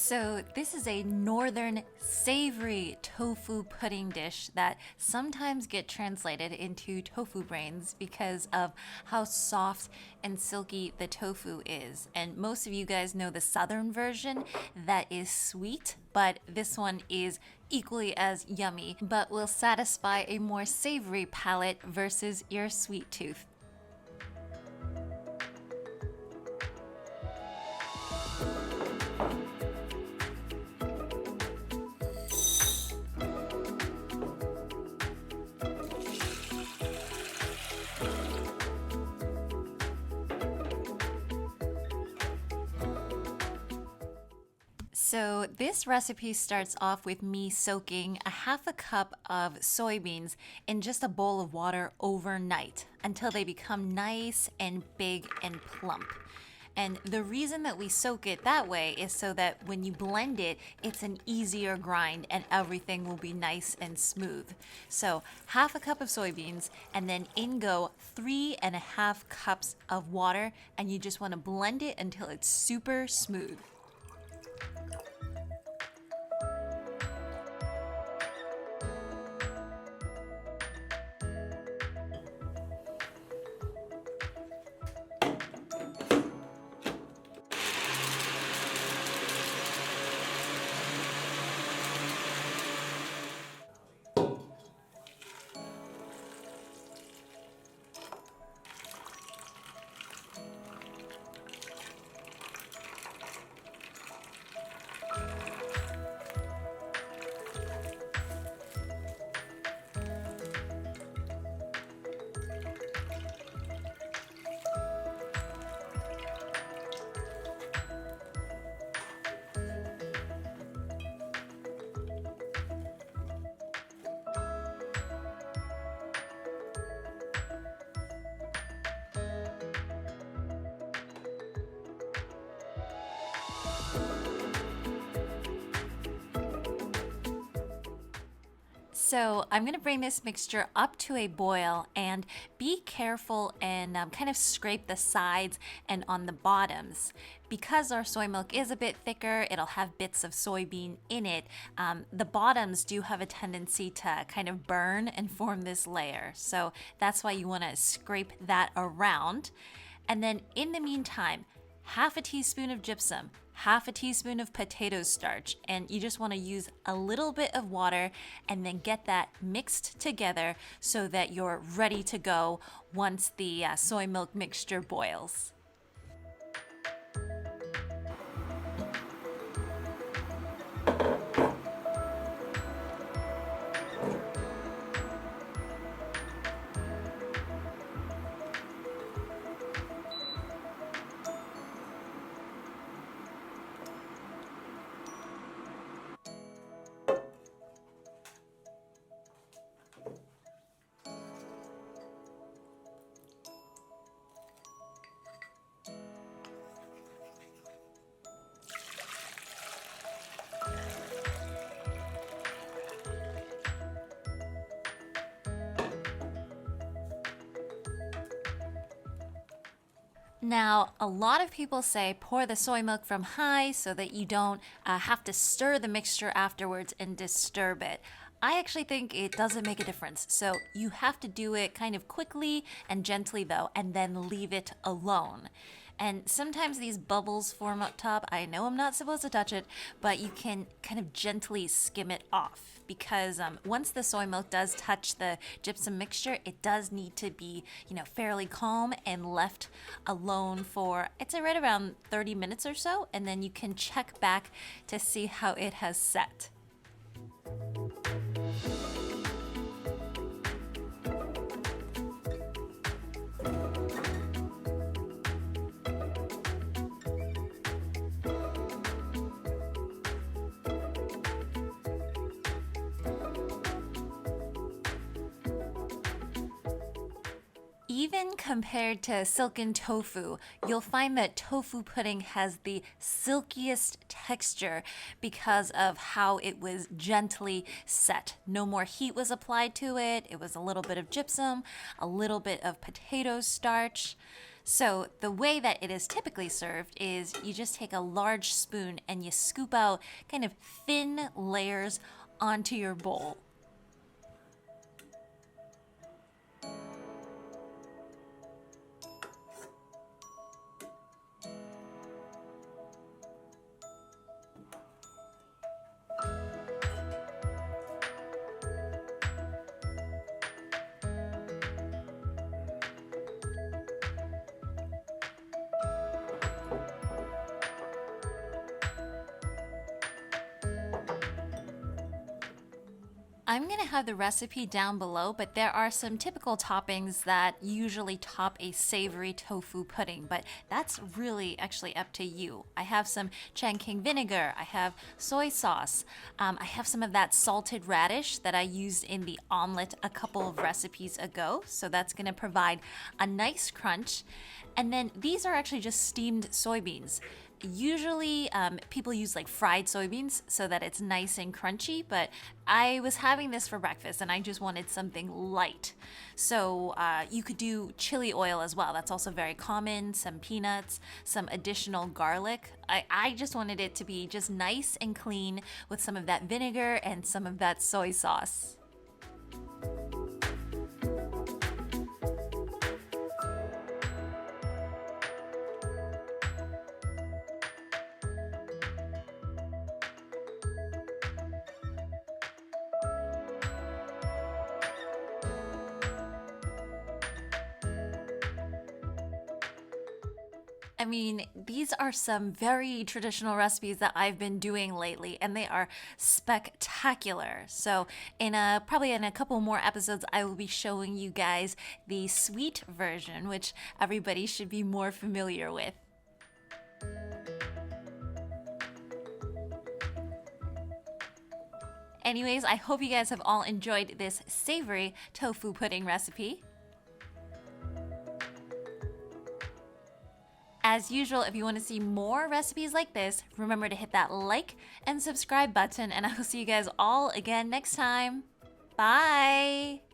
So this is a northern savory tofu pudding dish that sometimes get translated into tofu brains because of how soft and silky the tofu is. And most of you guys know the southern version that is sweet, but this one is equally as yummy, but will satisfy a more savory palate versus your sweet tooth. So this recipe starts off with me soaking a half a cup of soybeans in just a bowl of water overnight until they become nice and big and plump. And the reason that we soak it that way is so that when you blend it, it's an easier grind and everything will be nice and smooth. So half a cup of soybeans and then in go 3.5 cups of water, and you just want to blend it until it's super smooth. So I'm going to bring this mixture up to a boil and be careful and kind of scrape the sides and on the bottoms. Because our soy milk is a bit thicker, it'll have bits of soybean in it. The bottoms do have a tendency to kind of burn and form this layer. So that's why you want to scrape that around. And then in the meantime, half a teaspoon of gypsum, half a teaspoon of potato starch, and you just want to use a little bit of water and then get that mixed together so that you're ready to go once the soy milk mixture boils. Now, a lot of people say pour the soy milk from high so that you don't have to stir the mixture afterwards and disturb it. I actually think it doesn't make a difference. So you have to do it kind of quickly and gently though, and then leave it alone. And sometimes these bubbles form up top. I know I'm not supposed to touch it, but you can kind of gently skim it off because once the soy milk does touch the gypsum mixture, it does need to be, fairly calm and left alone for, I'd say right around 30 minutes or so, and then you can check back to see how it has set. Even compared to silken tofu, you'll find that tofu pudding has the silkiest texture because of how it was gently set. No more heat was applied to it. It was a little bit of gypsum, a little bit of potato starch. So the way that it is typically served is you just take a large spoon and you scoop out kind of thin layers onto your bowl. I'm going to have the recipe down below, but there are some typical toppings that usually top a savory tofu pudding, but that's really actually up to you. I have some Changking vinegar, I have soy sauce, I have some of that salted radish that I used in the omelet a couple of recipes ago, so that's going to provide a nice crunch. And then these are actually just steamed soybeans. Usually people use like fried soybeans so that it's nice and crunchy, but I was having this for breakfast and I just wanted something light. So you could do chili oil as well. That's also very common. Some peanuts, some additional garlic. I just wanted it to be just nice and clean with some of that vinegar and some of that soy sauce. I mean, these are some very traditional recipes that I've been doing lately, and they are spectacular. So, probably in a couple more episodes, I will be showing you guys the sweet version, which everybody should be more familiar with. Anyways, I hope you guys have all enjoyed this savory tofu pudding recipe. As usual, if you want to see more recipes like this, remember to hit that like and subscribe button, and I will see you guys all again next time. Bye!